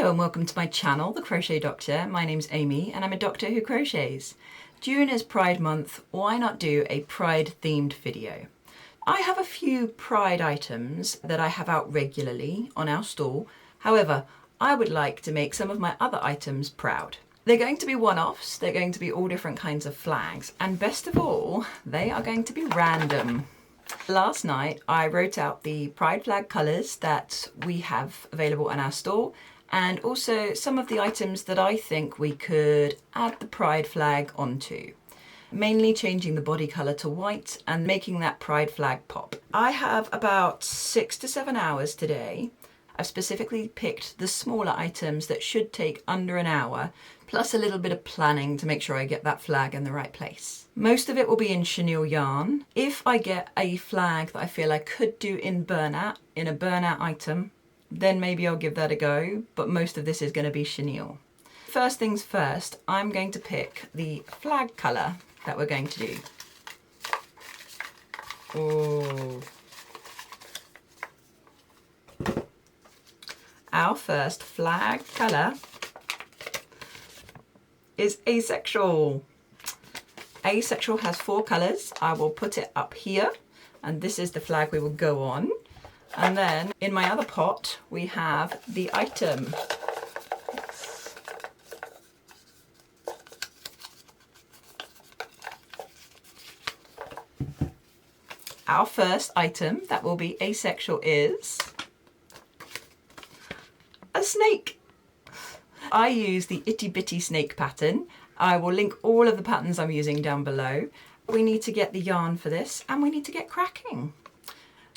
Hello and welcome to my channel, The Crochet Doctor. My name's Amy and I'm a doctor who crochets. June is Pride Month, why not do a Pride themed video? I have a few Pride items that I have out regularly on our stall. However, I would like to make some of my other items proud. They're going to be one-offs, they're going to be all different kinds of flags, and best of all, they are going to be random. Last night I wrote out the Pride flag colours that we have available in our store, and also some of the items that I think we could add the Pride flag onto. Mainly changing the body colour to white and making that Pride flag pop. I have about 6 to 7 hours today. I've specifically picked the smaller items that should take under an hour, plus a little bit of planning to make sure I get that flag in the right place. Most of it will be in chenille yarn. If I get a flag that I feel I could do in a burnout item, then maybe I'll give that a go, but most of this is going to be chenille. First things first, I'm going to pick the flag colour that we're going to do. Oh. Our first flag colour is asexual. Asexual has 4 colours. I will put it up here, and this is the flag we will go on. And then in my other pot, we have the item. Our first item that will be asexual is a snake. I use the Itty Bitty snake pattern. I will link all of the patterns I'm using down below. We need to get the yarn for this and we need to get cracking.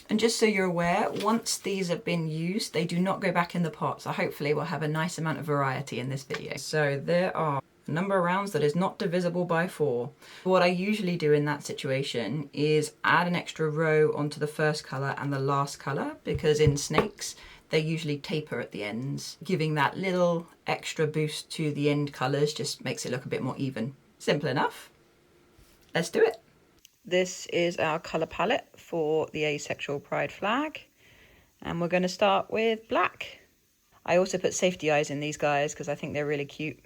And just so you're aware, once these have been used, they do not go back in the pot. So hopefully we'll have a nice amount of variety in this video. So there are a number of rounds that is not divisible by 4. What I usually do in that situation is add an extra row onto the first colour and the last colour, because in snakes, they usually taper at the ends. Giving that little extra boost to the end colours just makes it look a bit more even. Simple enough. Let's do it. This is our colour palette for the asexual Pride flag. And we're going to start with black. I also put safety eyes in these guys because I think they're really cute.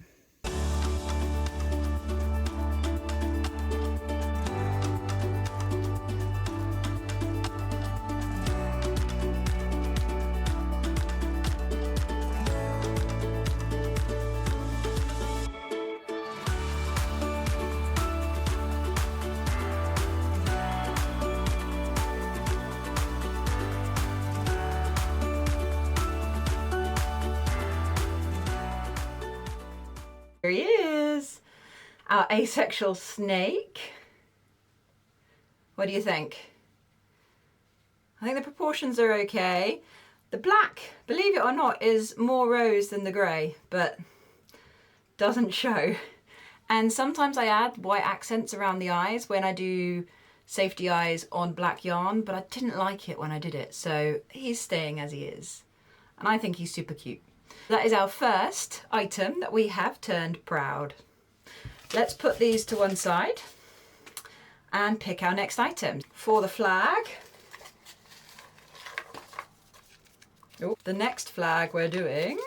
Here he is, our asexual snake. What do you think? I think the proportions are okay. The black, believe it or not, is more rose than the grey, but doesn't show. And sometimes I add white accents around the eyes when I do safety eyes on black yarn, but I didn't like it when I did it, so he's staying as he is. And I think he's super cute. That is our first item that we have turned proud. Let's put these to one side and pick our next item. For the flag, the next flag we're doing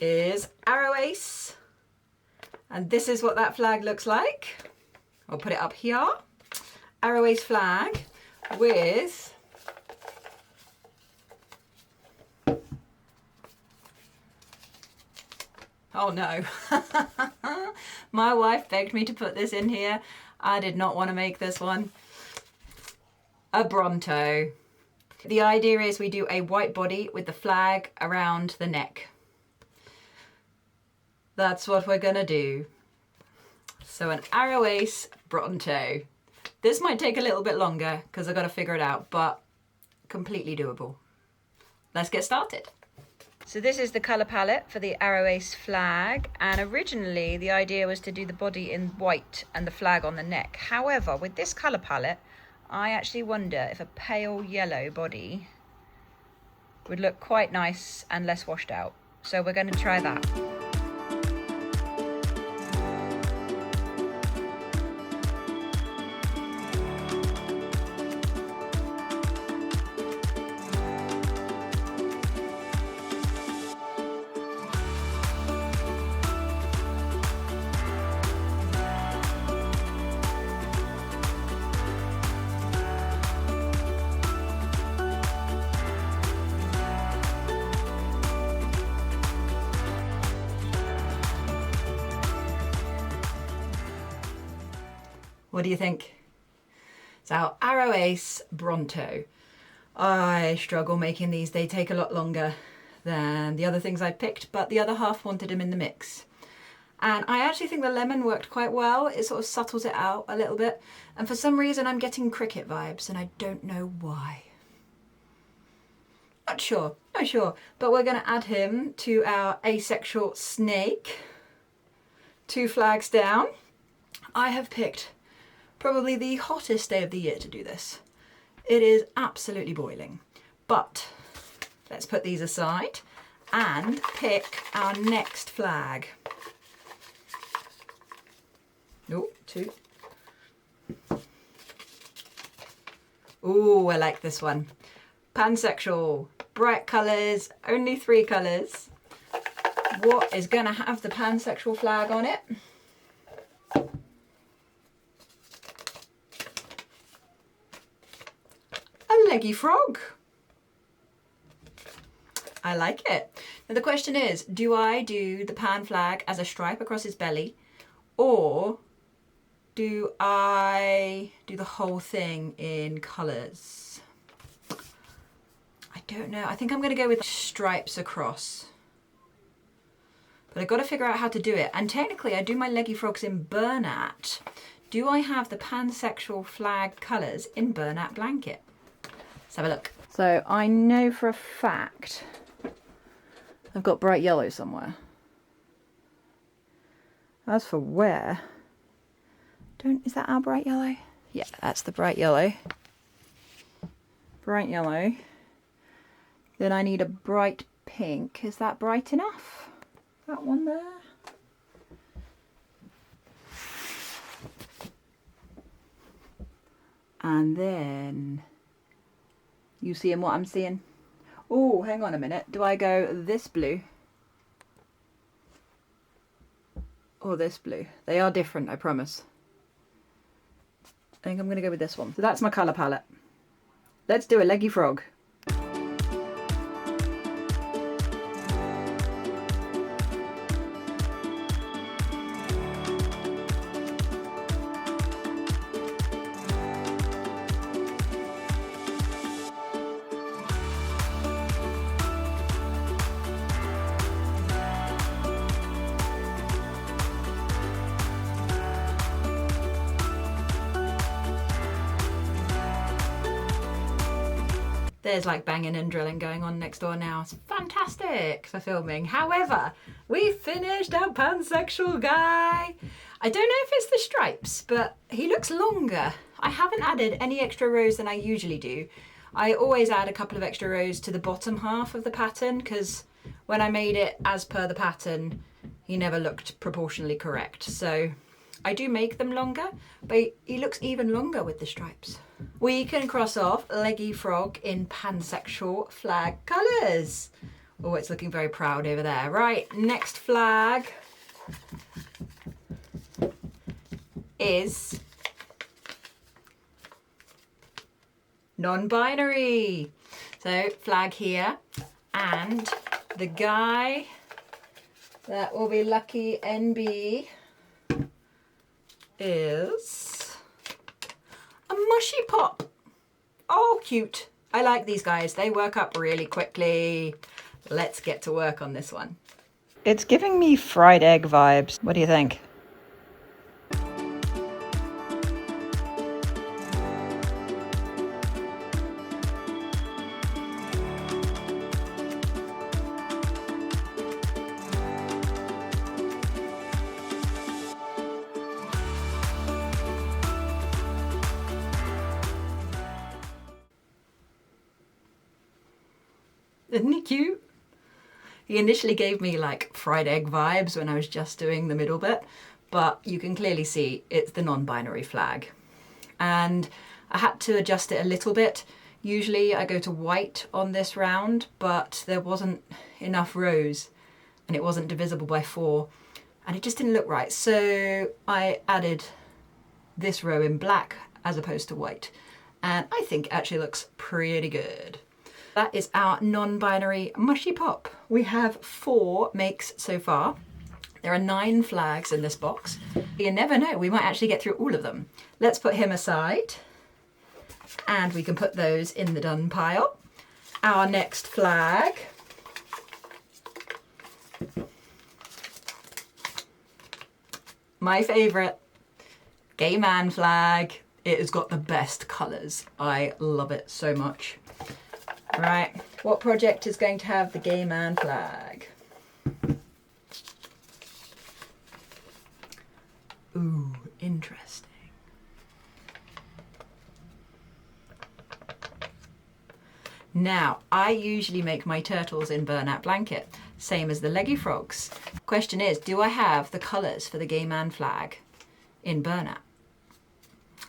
is Arrow Ace. And this is what that flag looks like. I'll put it up here. Arrow Ace flag with oh no, my wife begged me to put this in here. I did not want to make this one. A Bronto. The idea is we do a white body with the flag around the neck. That's what we're gonna do. So an Arrow Ace Bronto. This might take a little bit longer because I've got to figure it out, but completely doable. Let's get started. So this is the colour palette for the Arrow Ace flag, and originally the idea was to do the body in white and the flag on the neck. However, with this colour palette, I actually wonder if a pale yellow body would look quite nice and less washed out. So we're going to try that. What do you think? It's our Arrow Ace Bronto. I struggle making these. They take a lot longer than the other things I picked, but the other half wanted them in the mix. And I actually think the lemon worked quite well. It sort of subtles it out a little bit. And for some reason I'm getting cricket vibes and I don't know why. Not sure. But we're going to add him to our asexual snake. 2 flags down. I have picked probably the hottest day of the year to do this. It is absolutely boiling. But let's put these aside and pick our next flag. Oh, 2. Ooh, I like this one. Pansexual, bright colours, only 3 colours. What is going to have the pansexual flag on it? A leggy frog. I like it. Now the question is, do I do the pan flag as a stripe across his belly, or do I do the whole thing in colours? I don't know. I think I'm going to go with stripes across. But I've got to figure out how to do it. And technically I do my leggy frogs in Bernat. Do I have the pansexual flag colours in Bernat blanket? Let's have a look. So I know for a fact I've got bright yellow somewhere. As for where, is that our bright yellow? Yeah, that's the bright yellow. Bright yellow. Then I need a bright pink. Is that bright enough? That one there. And then you seeing what I'm seeing? Oh, hang on a minute. Do I go this blue or this blue? They are different, I promise. I think I'm going to go with this one. So that's my colour palette. Let's do a leggy frog. There's like banging and drilling going on next door now. It's fantastic for filming. However, we finished our pansexual guy. I don't know if it's the stripes, but he looks longer. I haven't added any extra rows than I usually do. I always add a couple of extra rows to the bottom half of the pattern because when I made it as per the pattern, he never looked proportionally correct. So I do make them longer, but he looks even longer with the stripes. We can cross off Leggy Frog in pansexual flag colours. Oh, it's looking very proud over there. Right, next flag is non-binary. So flag here, and the guy that will be lucky NB is a Mushypop. Oh, cute. I like these guys. They work up really quickly. Let's get to work on this one. It's giving me fried egg vibes. What do you think? Isn't he cute? He initially gave me like fried egg vibes when I was just doing the middle bit, but you can clearly see it's the non-binary flag. And I had to adjust it a little bit. Usually I go to white on this round, but there wasn't enough rows and it wasn't divisible by 4 and it just didn't look right. So I added this row in black as opposed to white. And I think it actually looks pretty good. That is our non-binary Mushypop. We have 4 makes so far. There are 9 flags in this box. You never know, we might actually get through all of them. Let's put him aside and we can put those in the done pile. Our next flag. My favourite, gay man flag. It has got the best colours. I love it so much. Right, what project is going to have the gay man flag? Ooh, interesting. Now, I usually make my turtles in burlap blanket, same as the Leggy Frogs. Question is, do I have the colours for the gay man flag in burlap?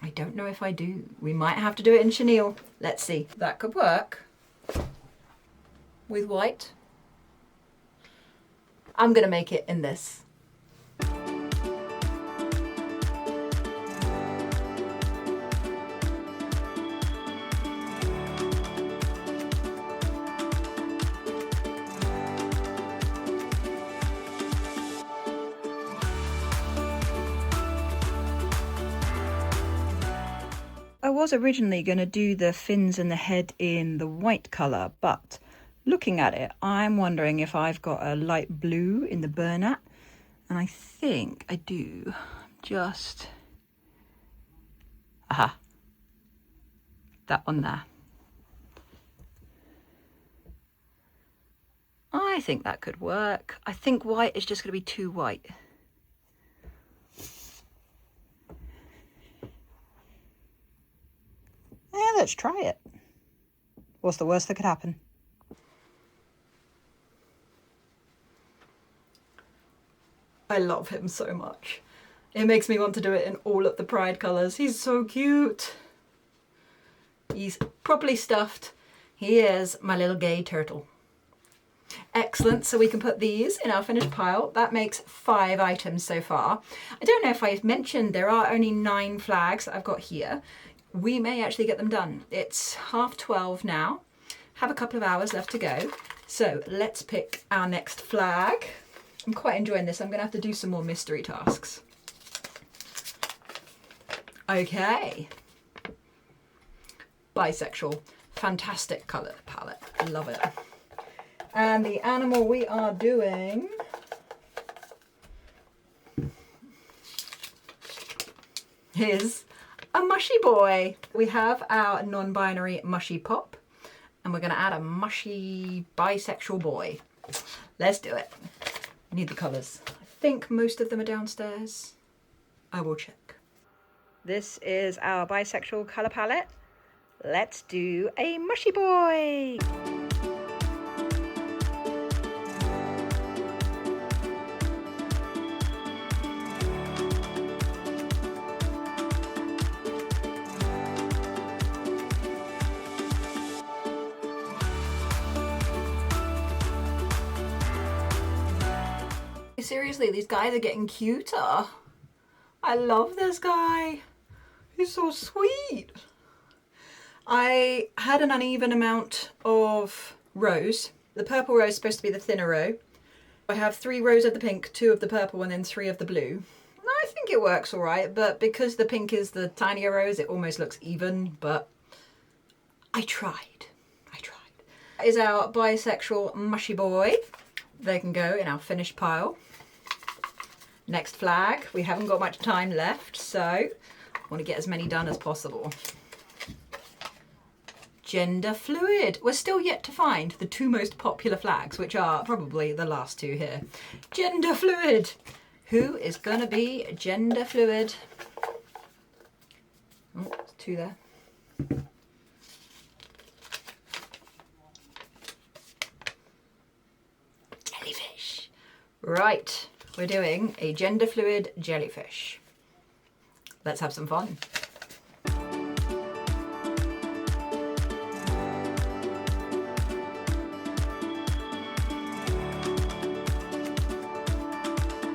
I don't know if I do. We might have to do it in chenille. Let's see. That could work. With white. I'm gonna make it in this. I was originally going to do the fins and the head in the white colour, but looking at it, I'm wondering if I've got a light blue in the burlap, and I think I do. Just... aha. That one there. I think that could work. I think white is just going to be too white. Yeah, let's try it. What's the worst that could happen? I love him so much. It makes me want to do it in all of the Pride colours. He's so cute. He's properly stuffed. He is my little gay turtle. Excellent, so we can put these in our finished pile. That makes 5 items so far. I don't know if I've mentioned there are only 9 flags that I've got here. We may actually get them done. It's 12:30 now. Have a couple of hours left to go. So let's pick our next flag. I'm quite enjoying this. I'm going to have to do some more mystery tasks. Okay. Bisexual. Fantastic colour palette. I love it. And the animal we are doing is a Mushy Boy. We have our non-binary Mushypop, and we're going to add a mushy bisexual boy. Let's do it. Need the colours. I think most of them are downstairs. I will check. This is our bisexual colour palette. Let's do a Mushy Boy. Seriously, these guys are getting cuter. I love this guy. He's so sweet. I had an uneven amount of rows. The purple row is supposed to be the thinner row. I have 3 rows of the pink, 2 of the purple, and then 3 of the blue. I think it works all right, but because the pink is the tinier rows, it almost looks even, but I tried. That is our bisexual Mushy Boy. They can go in our finished pile. Next flag. We haven't got much time left, so I want to get as many done as possible. Gender fluid. We're still yet to find the 2 most popular flags, which are probably the last 2 here. Gender fluid. Who is going to be gender fluid? Oh, there's 2 there. Jellyfish. Right, we're doing a gender fluid jellyfish. Let's have some fun.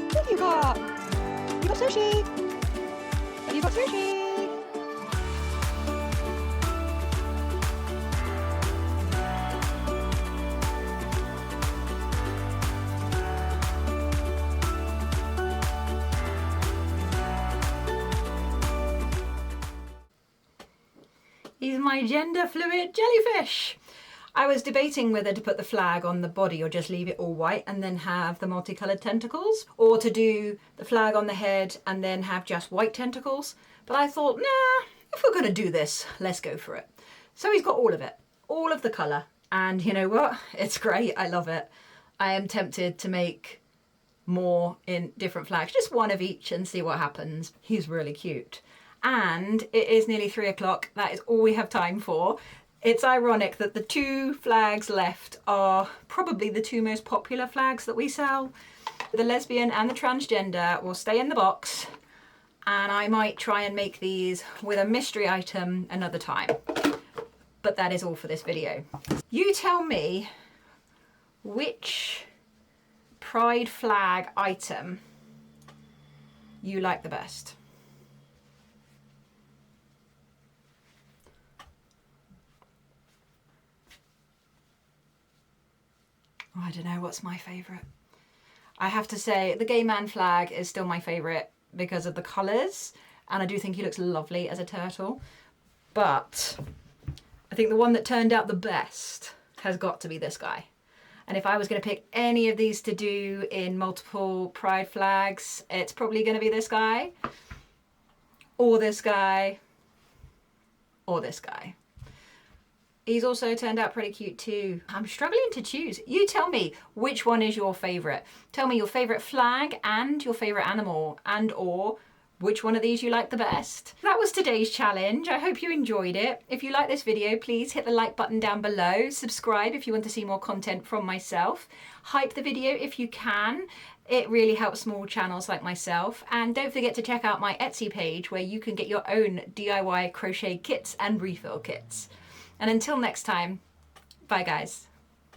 What have you got? You got sushi. Have you got sushi? my gender fluid jellyfish. I was debating whether to put the flag on the body or just leave it all white and then have the multicolored tentacles, or to do the flag on the head and then have just white tentacles. But I thought, nah, if we're gonna do this, let's go for it. So he's got all of it, all of the color. And you know what? It's great, I love it. I am tempted to make more in different flags, just one of each and see what happens. He's really cute. And it is nearly 3 o'clock. That is all we have time for. It's ironic that the 2 flags left are probably the 2 most popular flags that we sell. The lesbian and the transgender will stay in the box, and I might try and make these with a mystery item another time. But that is all for this video. You tell me which pride flag item you like the best. Oh, I don't know, what's my favourite? I have to say the gay man flag is still my favourite because of the colours, and I do think he looks lovely as a turtle. But I think the one that turned out the best has got to be this guy. And if I was going to pick any of these to do in multiple pride flags, it's probably going to be this guy, or this guy, or this guy. He's also turned out pretty cute too. I'm struggling to choose. You tell me which one is your favourite. Tell me your favourite flag and your favourite animal, and or which one of these you like the best. That was today's challenge. I hope you enjoyed it. If you like this video, please hit the like button down below. Subscribe if you want to see more content from myself. Hype the video if you can. It really helps small channels like myself. And don't forget to check out my Etsy page where you can get your own DIY crochet kits and refill kits. And until next time, bye guys.